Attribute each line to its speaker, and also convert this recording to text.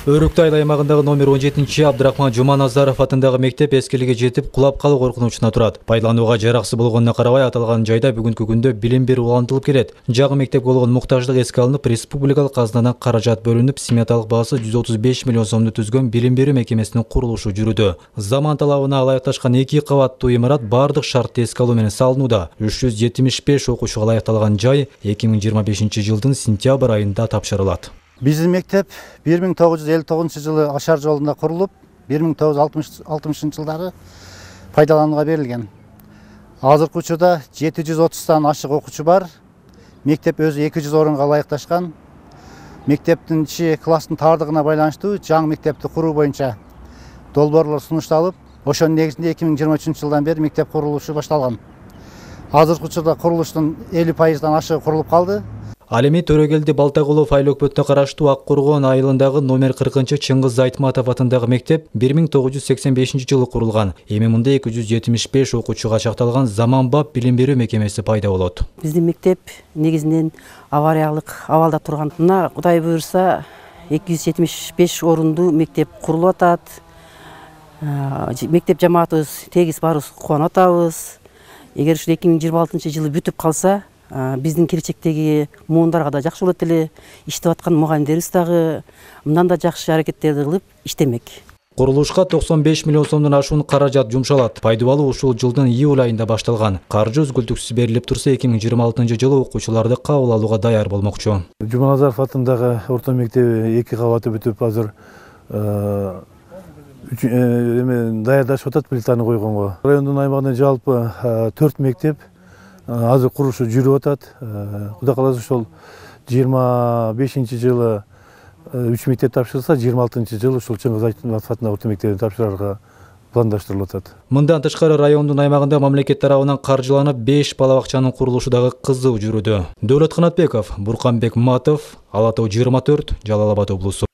Speaker 1: Өрүктү айыл аймагындагы номер 17 Абдрахман Жуманазаров атындагы мектеп эскиликке жетип, кулап калуу коркунучуна турат. Пайдаланууга жараксыз болгонуна карабай аталган жайда бүгүнкү күндө билим берүү улантылып келет. Жагы мектепке болгон муктаждык эске алынып, республикалык казынадан каражат бөлүнүп, сметалык баасы 135 миллион сомду түзгөн билим берүү мекемесинин курулушу жүрүүдө. Заман талабына ылайыкташкан 2 кабаттуу имарат бардык шартты эске алуу менен салынууда. 375 окуучуга ылайыкталган жай 2025-жылдын сентябрь айында тапшырылат.
Speaker 2: Биздин мектеп 1959 жылы Ашар жолунда курулуп, 1960 жылдары пайдаланууга берилген. Азыркы учурда 730 ашык окуучу бар. Мектеп өзү 200 орунга ылайыкташкан. Мектептин ичи класстын тардыгына байланыштуу жаңы мектепти куруу боюнча долбоорлор сунушталып, ошонун негизинде 2023 жылдан бери мектеп курулушу башталган. Азыркы учурда курулуштун 50%дан ашыгы курулуп калды.
Speaker 1: Ал эми Төрөгелди Балтагулов айыл өкмөтүнө караштуу Ак Коргон айылындагы номер 40 Чыңгыз Айтматов атындагы мектеп 1985 жылы курулган. Эми мында 275 окуучуга чакталган заманбап билим берүү мекемеси пайда болот.
Speaker 3: Биздин мектеп негизинен авариялык абалда турган. Мына Кудай буйрса 275 орунду мектеп курулуп атат. Мектеп жамаатыбыз тегиз барыбыз кубанып атабыз. Эгер ушу 2026 жылы бүтүп калса, биздин келечектеги муундарга да жакшы болот эле. Иштеп аткан мугалимдерибиз дагы мындан да жакшы аракеттерди кылып иштемек.
Speaker 1: Курулушка 95 миллион сомдон ашуун каражат жумшалат. Пайдалануу ушул жылдын июль айында башталган. Каржы үзгүлтүксүз берилип турса, 2026 жылы окуучуларды кабыл алууга даяр болмокчу.
Speaker 4: Жуманазаров атындагы орто мектеби 2 кабаты бүтүп, азыр даярдашып атат плитаны койгонго. Райондун аймагында жалпы 4 мектеп азыр курулушу жүрүп атат. Кудай кааласа ошол 25 жылы 3 мектеп тапшырылса, 26 жылы ушул Чыңгыз Айтматов атындагы орто мектебин тапшырарга пландаштырылып атат.
Speaker 1: Мындан тышкары райондун аймагында мамлекет тарабынан каржыланып 5 бала бакчанын курулушу дагы кызуу жүрүүдө. Дөөлөт Канатбеков, Бурканбек Матов, Ала Тоо 24, Жалал Абад облусу.